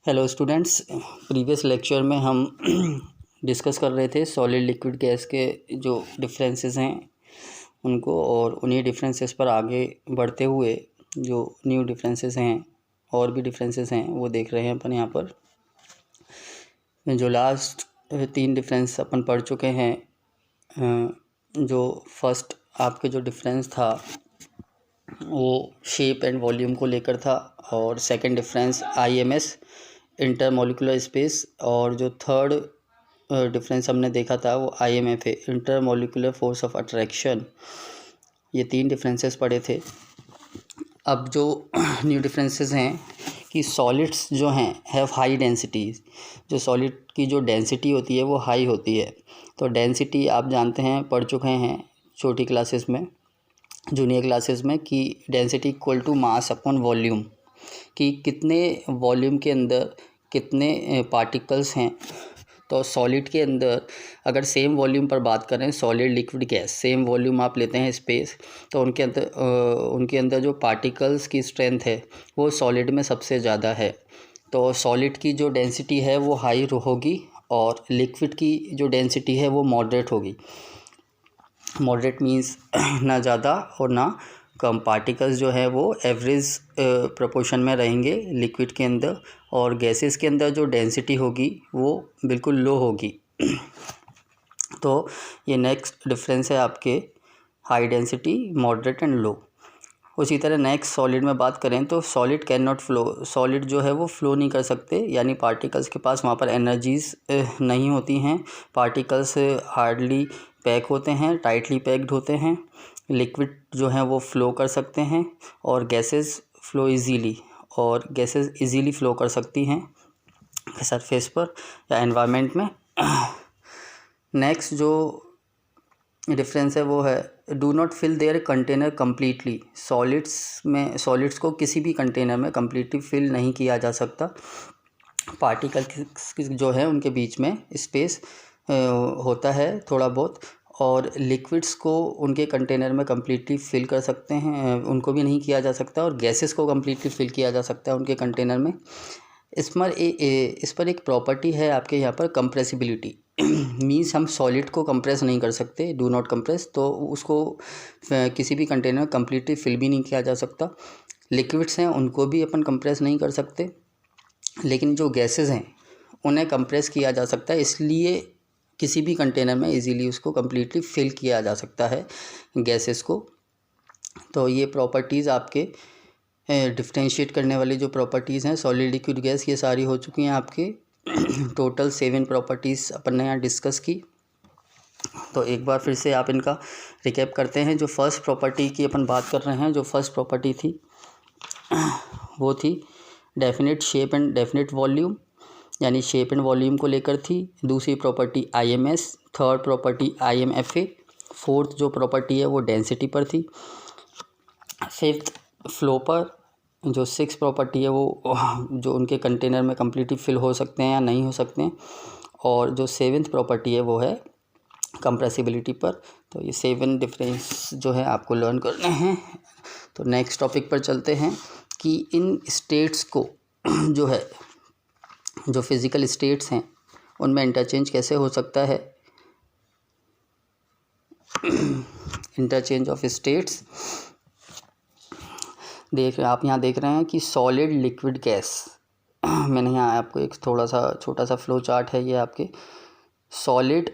Hello students, previous lecture में हम discuss कर रहे थे सॉलिड लिक्विड गैस के जो डिफरेंसेस हैं उनको, और उन्हीं डिफरेंसेस पर आगे बढ़ते हुए जो न्यू डिफरेंसेस हैं और भी डिफरेंसेस हैं वो देख रहे हैं अपन यहाँ पर। जो लास्ट 3 डिफरेंस अपन पढ़ चुके हैं, जो फर्स्ट आपके जो डिफरेंस था वो शेप एंड वॉल्यूम को लेकर था, और second difference IMS intermolecular space, और जो थर्ड डिफरेंस हमने देखा था वो IMFA intermolecular force of attraction. ये 3 डिफरेंसेस पढ़े थे। अब जो न्यू डिफरेंसेस हैं कि सॉलिड्स जो हैं हैव हाई डेंसिटीज़। जो सॉलिड की जो डेंसिटी होती है वो हाई होती है। तो डेंसिटी आप जानते हैं, पढ़ चुके हैं छोटी क्लासेस में, जूनियर क्लासेस में, कि density equal to mass upon volume, कि कितने वॉल्यूम के अंदर कितने पार्टिकल्स हैं। तो सॉलिड के अंदर अगर सेम वॉल्यूम पर बात करें, solid liquid gas same volume आप लेते हैं स्पेस, तो उनके अंदर जो पार्टिकल्स की स्ट्रेंथ है वो सॉलिड में सबसे ज़्यादा है। तो सॉलिड की जो डेंसिटी है वो हाई होगी और लिक्विड की जो डेंसिटी है वो मॉडरेट होगी। मॉडरेट मीन्स ना ज़्यादा और ना कम। पार्टिकल्स जो है वो एवरेज प्रोपोर्शन में रहेंगे लिक्विड के अंदर, और गैसेस के अंदर जो डेंसिटी होगी वो बिल्कुल लो होगी। तो ये नेक्स्ट डिफरेंस है आपके, high density, moderate and low. उसी तरह नेक्स्ट सॉलिड में बात करें तो solid can not flow. Solid जो है वो फ्लो नहीं कर सकते, यानी पार्टिकल्स के पास वहाँ पर एनर्जीज नहीं होती हैं। पार्टिकल्स हार्डली पैक होते हैं, टाइटली पैक्ड होते हैं। लिक्विड जो हैं वो फ़्लो कर सकते हैं, और गैसेस फ़्लो इजीली, और गैसेस इजीली फ़्लो कर सकती हैं सरफेस पर या एनवायरनमेंट में। नेक्स्ट जो डिफरेंस है वो है do not fill their container completely. Solids को किसी भी कंटेनर में कम्प्लीटली फिल नहीं किया जा सकता। पार्टिकल जो है उनके बीच में स्पेस होता है थोड़ा बहुत, और लिक्विड्स को उनके कंटेनर में कम्प्लीटली फिल कर सकते हैं, उनको भी नहीं किया जा सकता, और गैसेस को कम्प्लीटली फिल किया जा सकता है उनके कंटेनर में। इस पर एक प्रॉपर्टी है आपके यहाँ पर, कंप्रेसिबिलिटी। मीन्स हम सॉलिड को कंप्रेस नहीं कर सकते, डू नॉट कंप्रेस, तो उसको किसी भी कंटेनर कम्प्लीटली फिल भी नहीं किया जा सकता। लिक्विड्स हैं उनको भी अपन कंप्रेस नहीं कर सकते, लेकिन जो गैसेस हैं उन्हें कंप्रेस किया जा सकता है, इसलिए किसी भी कंटेनर में इजीली उसको कम्प्लीटली फिल किया जा सकता है गैसेस को। तो ये प्रॉपर्टीज़ आपके डिफ्रेंशिएट करने वाली जो प्रॉपर्टीज़ हैं सॉलिड लिक्विड गैस, ये सारी हो चुकी हैं आपके। टोटल 7 प्रॉपर्टीज़ अपन ने यहाँ डिस्कस की। तो एक बार फिर से आप इनका रिकैप करते हैं। जो फर्स्ट प्रॉपर्टी की अपन बात कर रहे हैं, जो फर्स्ट प्रॉपर्टी थी वो थी definite shape and definite volume, यानी शेप एंड वॉल्यूम को लेकर थी। दूसरी property IMS, third property IMFA, fourth जो प्रॉपर्टी है वो डेंसिटी पर थी। फिफ्थ फ्लो पर। जो 6 प्रॉपर्टी है वो जो उनके कंटेनर में कम्प्लीटली फिल हो सकते हैं या नहीं हो सकते हैं, और जो 7th प्रॉपर्टी है वो है कंप्रेसिबिलिटी पर। तो ये 7 डिफरेंस जो है आपको लर्न करने हैं। तो नेक्स्ट टॉपिक पर चलते हैं कि इन स्टेट्स को जो है, जो फिज़िकल स्टेट्स हैं उनमें इंटरचेंज कैसे हो सकता है। इंटरचेंज ऑफ स्टेट्स आप यहाँ देख रहे हैं कि सॉलिड लिक्विड गैस, मैंने यहाँ आपको एक थोड़ा सा छोटा सा फ्लो चार्ट है ये आपके। सॉलिड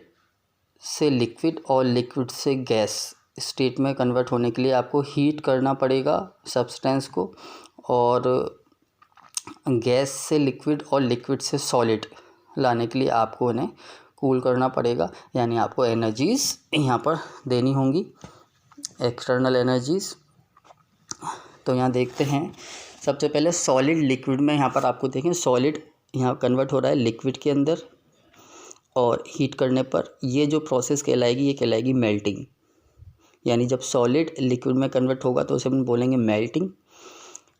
से लिक्विड और लिक्विड से गैस स्टेट में कन्वर्ट होने के लिए आपको हीट करना पड़ेगा सब्सटेंस को, और गैस से लिक्विड और लिक्विड से सॉलिड लाने के लिए आपको उन्हें कूल करना पड़ेगा, यानी आपको एनर्जीज़ यहाँ पर देनी होंगी, एक्सटर्नल एनर्जीज़। तो यहाँ देखते हैं सबसे पहले सॉलिड लिक्विड में। यहाँ पर आपको देखें सॉलिड यहाँ कन्वर्ट हो रहा है लिक्विड के अंदर, और हीट करने पर ये जो प्रोसेस कहलाएगी ये कहलाएगी मेल्टिंग। यानी जब सॉलिड लिक्विड में कन्वर्ट होगा तो उसे हम बोलेंगे मेल्टिंग।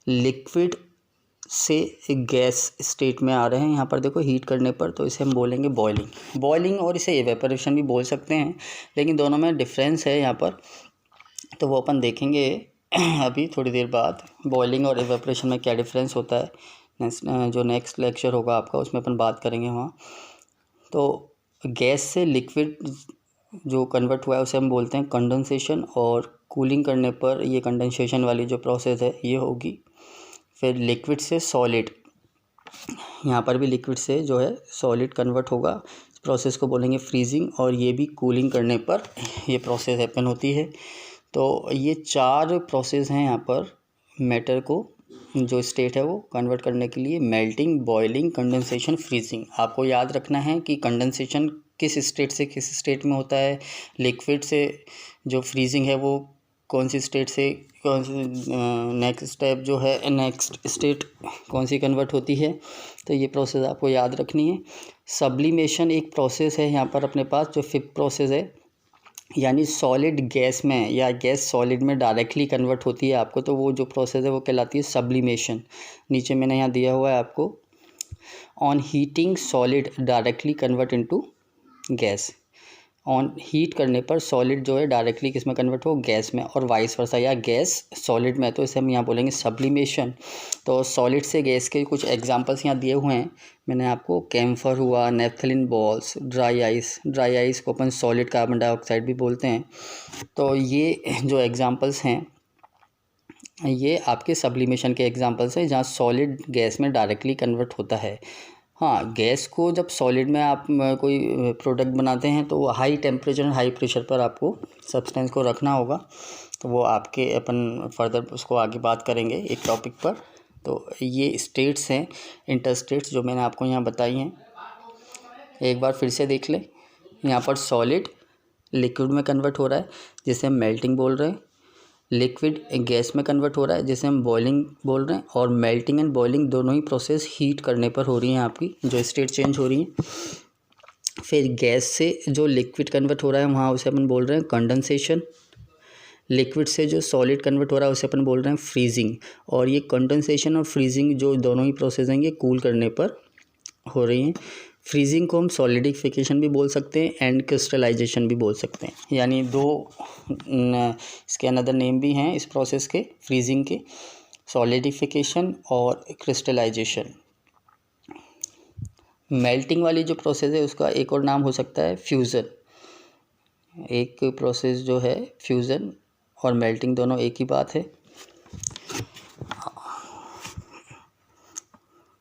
लिक्विड से गैस स्टेट में आ रहे हैं यहाँ पर देखो हीट करने पर, तो इसे हम बोलेंगे बॉइलिंग, और इसे एवेपोरेशन भी बोल सकते हैं, लेकिन दोनों में डिफरेंस है यहाँ पर, तो वो अपन देखेंगे अभी थोड़ी देर बाद बॉइलिंग और एवेपोरेशन में क्या डिफरेंस होता है। जो नेक्स्ट लेक्चर होगा आपका उसमें अपन बात करेंगे वहाँ। तो गैस से लिक्विड जो कन्वर्ट हुआ है उसे हम बोलते हैं कंडेंसेशन, और कूलिंग करने पर ये कंडेंसेशन वाली जो प्रोसेस है ये होगी। फिर लिक्विड से सॉलिड, यहाँ पर भी लिक्विड से जो है सॉलिड कन्वर्ट होगा, इस प्रोसेस को बोलेंगे फ्रीजिंग, और ये भी कूलिंग करने पर ये प्रोसेस हैपन होती है। तो ये 4 प्रोसेस हैं यहाँ पर मैटर को जो स्टेट है वो कन्वर्ट करने के लिए: मेल्टिंग, बॉइलिंग, कंडेंसेशन, फ्रीजिंग। आपको याद रखना है कि कंडेंसेशन किस स्टेट से किस स्टेट में होता है, लिक्विड से जो फ्रीजिंग है वो कौन सी स्टेट से कौन सी, नेक्स्ट स्टेप जो है नेक्स्ट स्टेट कौन सी कन्वर्ट होती है। तो ये प्रोसेस आपको याद रखनी है। सब्लिमेशन एक प्रोसेस है यहाँ पर अपने पास जो 5th प्रोसेस है, यानी सॉलिड गैस में या गैस सॉलिड में डायरेक्टली कन्वर्ट होती है आपको, तो वो जो प्रोसेस है वो कहलाती है सब्लिमेशन। नीचे मैंने यहाँ दिया हुआ है आपको, on heating solid directly convert into gas. On heat करने पर सॉलिड जो है डायरेक्टली किस में कन्वर्ट हो, गैस में, और वाइस वर्सा, या गैस सॉलिड में, तो इसे हम यहाँ बोलेंगे सब्लिमेशन। तो सॉलिड से गैस के कुछ एग्जांपल्स यहाँ दिए हुए हैं मैंने आपको, कैम्फर हुआ, नेफ्थलीन बॉल्स, ड्राई आइस को अपन सॉलिड कार्बन डाइऑक्साइड भी बोलते हैं। तो ये जो एग्जांपल्स हैं ये आपके सब्लिमेशन के एग्जांपल्स हैं जहाँ सॉलिड गैस में डायरेक्टली कन्वर्ट होता है। हाँ, गैस को जब सॉलिड में आप कोई प्रोडक्ट बनाते हैं तो high temperature and high pressure पर आपको सब्सटेंस को रखना होगा। तो वो आपके अपन फर्दर उसको आगे बात करेंगे एक टॉपिक पर। तो ये स्टेट्स हैं इंटरस्टेट्स जो मैंने आपको यहाँ बताई हैं, एक बार फिर से देख लें। यहाँ पर सॉलिड लिक्विड में कन्वर्ट हो रहा है जिसे हम मेल्टिंग बोल रहे हैं, लिक्विड गैस में कन्वर्ट हो रहा है जिसे हम बॉइलिंग बोल रहे हैं, और मेल्टिंग एंड बॉइलिंग दोनों ही प्रोसेस हीट करने पर हो रही हैं, आपकी जो स्टेट चेंज हो रही हैं। फिर गैस से जो लिक्विड कन्वर्ट हो रहा है वहाँ उसे अपन बोल रहे हैं कंडेंसेशन, लिक्विड से जो सॉलिड कन्वर्ट हो रहा है उसे अपन बोल रहे हैं फ्रीजिंग। और ये कंडेंसेशन और फ्रीजिंग जो दोनों ही प्रोसेस हैं ये कूल करने पर हो रही हैं। फ्रीजिंग को हम सॉलिडिफिकेशन भी बोल सकते हैं एंड क्रिस्टलाइजेशन भी बोल सकते हैं, यानी दो इसके अनदर नेम भी हैं इस प्रोसेस के, फ्रीजिंग के, सॉलिडिफिकेशन और क्रिस्टलाइजेशन। मेल्टिंग वाली जो प्रोसेस है उसका एक और नाम हो सकता है फ्यूज़न। एक प्रोसेस जो है फ्यूज़न और मेल्टिंग दोनों एक ही बात है।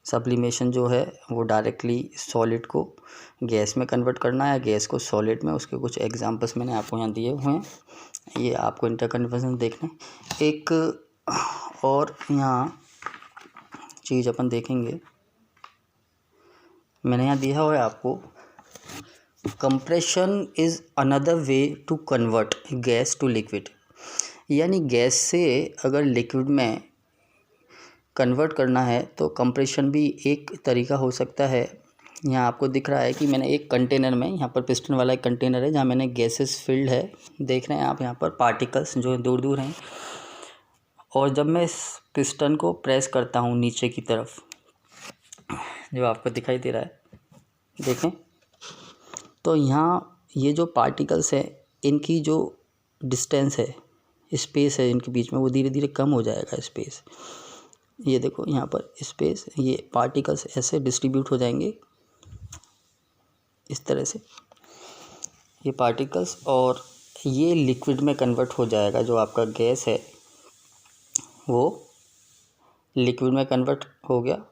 सब्लिमेशन जो है वो डायरेक्टली सॉलिड को गैस में कन्वर्ट करना है या गैस को सॉलिड में, उसके कुछ एग्जांपल्स मैंने आपको यहाँ दिए हुए हैं, ये आपको इंटरकन्वर्जन देखना है। एक और यहाँ चीज़ अपन देखेंगे, मैंने यहाँ दिया हुआ है आपको, compression is another way to convert gas to liquid. यानी गैस से अगर लिक्विड में कन्वर्ट करना है तो कंप्रेशन भी एक तरीका हो सकता है। यहाँ आपको दिख रहा है कि मैंने एक कंटेनर में, यहाँ पर पिस्टन वाला एक कंटेनर है जहाँ मैंने गैसेस फिल्ड है, देख रहे हैं आप यहाँ पर पार्टिकल्स जो दूर दूर हैं। और जब मैं इस पिस्टन को प्रेस करता हूँ नीचे की तरफ, जो आपको दिखाई दे रहा है, देखें तो यहाँ ये जो पार्टिकल्स है इनकी जो डिस्टेंस है, स्पेस है इनके बीच में, वो धीरे धीरे कम हो जाएगा स्पेस। ये देखो यहाँ पर स्पेस, ये पार्टिकल्स ऐसे डिस्ट्रीब्यूट हो जाएंगे इस तरह से ये पार्टिकल्स, और ये लिक्विड में कन्वर्ट हो जाएगा। जो आपका गैस है वो लिक्विड में कन्वर्ट हो गया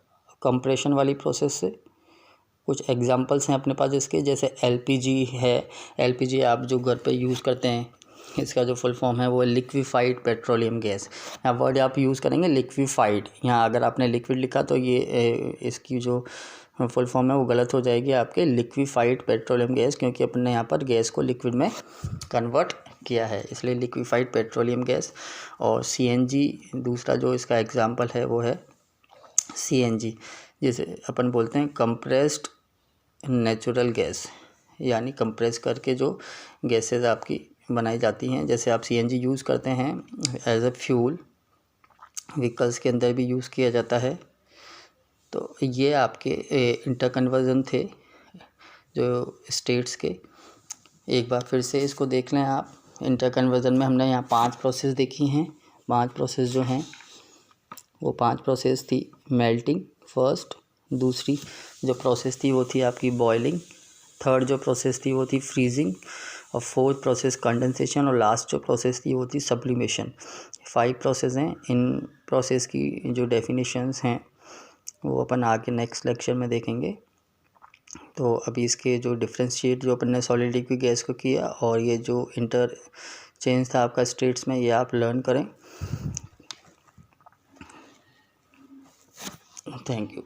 कंप्रेशन वाली प्रोसेस से। कुछ एग्जांपल्स हैं अपने पास इसके, जैसे एलपीजी है। एलपीजी आप जो घर पे यूज़ करते हैं, इसका जो फुल फॉर्म है वो लिक्विफाइड पेट्रोलियम गैस। यहाँ वर्ड आप यूज़ करेंगे लिक्विफाइड, यहाँ अगर आपने लिक्विड लिखा तो ये इसकी जो फुल फॉर्म है वो गलत हो जाएगी आपके, लिक्विफाइड पेट्रोलियम गैस, क्योंकि अपन ने यहाँ पर गैस को लिक्विड में कन्वर्ट किया है, इसलिए लिक्विफाइड पेट्रोलियम गैस। और सीएनजी दूसरा जो इसका एग्जांपल है वो है सीएनजी, जिसे अपन बोलते हैं कंप्रेस्ड नेचुरल गैस, यानी कंप्रेस करके जो गैसेस आपकी बनाई जाती हैं। जैसे आप सीएनजी यूज़ करते हैं एज अ फ्यूल, व्हीकल्स के अंदर भी यूज़ किया जाता है। तो ये आपके इंटरकन्वर्जन थे जो स्टेट्स के। एक बार फिर से इसको देख लें आप। इंटरकन्वर्जन में हमने यहाँ 5 प्रोसेस देखी हैं। 5 प्रोसेस जो हैं वो 5 प्रोसेस थी: मेल्टिंग, फर्स्ट। दूसरी जो प्रोसेस थी वो थी आपकी बॉइलिंग। थर्ड जो प्रोसेस थी वो थी फ्रीजिंग। और फोर्थ प्रोसेस कंडेंसेशन। और लास्ट जो प्रोसेस थी वो थी सब्लिमेशन। 5 प्रोसेस हैं। इन प्रोसेस की जो डेफिनेशंस हैं वो अपन आगे नेक्स्ट लेक्चर में देखेंगे। तो अभी इसके जो डिफ्रेंशिएट जो अपन ने सॉलिड लिक्विड गैस को किया और ये जो इंटर चेंज था आपका स्टेट्स में, ये आप लर्न करें। Thank you.